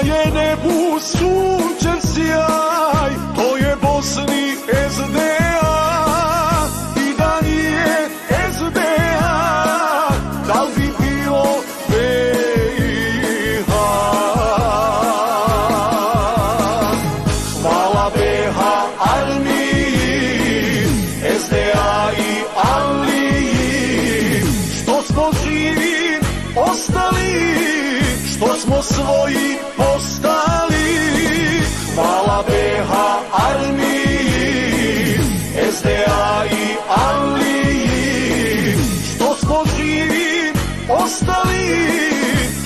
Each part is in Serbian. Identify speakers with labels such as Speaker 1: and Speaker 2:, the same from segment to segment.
Speaker 1: je nebu sunčev sjaj, to je Bosni SDA. I da nije SDA, da li bi bilo BiH? Hvala BiH armiji, SDA i Aliji, što smo živi ostali, što smo svoji postali. Hvala BiH armiji, SDA i Aliji, što smo živi ostali,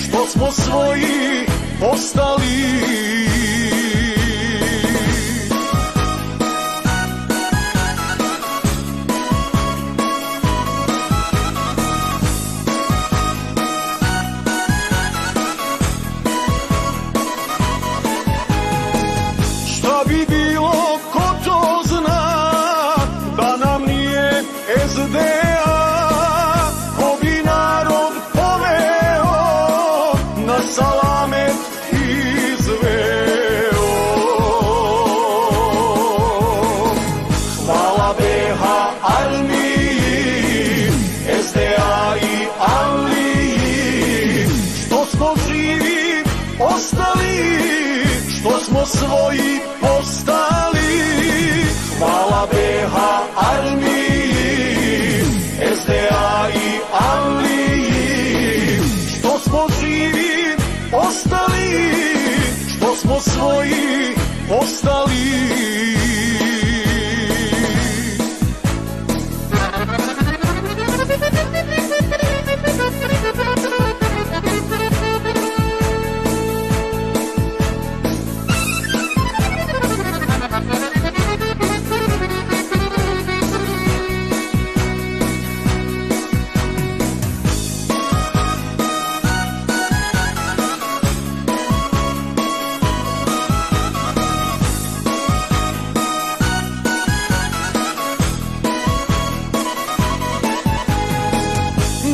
Speaker 1: što smo svoji postali. Šta bi bilo, ko to zna, da nam nije SDA, ko bi narod poveo, na salamet izveo. Hvala BiH armiji, SDA i Aliji, što smo živi ostali, što smo svoji postali. Hvala BiH armiji, SDA i Aliji, što smo živi ostali, što smo svoji postali.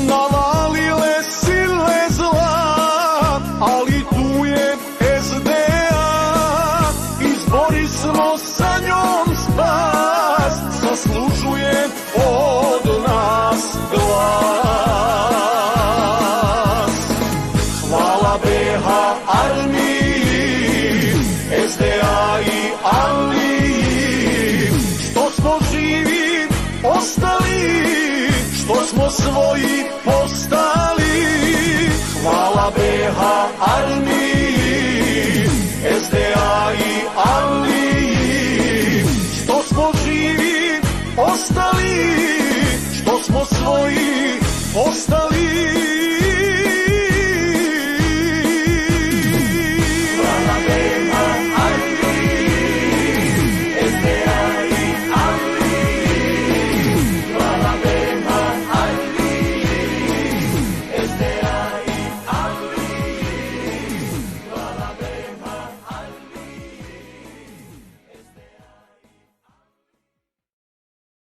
Speaker 1: Navalile sile zla, ali tu je SDA, izbori smo sa njom spas, zaslužuje od nas glas. Hvala BiH armiji, SDA i Aliji, što smo živi ostali, što smo svoji postali. Hvala BiH armiji, SDA i Aliji, što smo živi ostali, što smo svoji postali.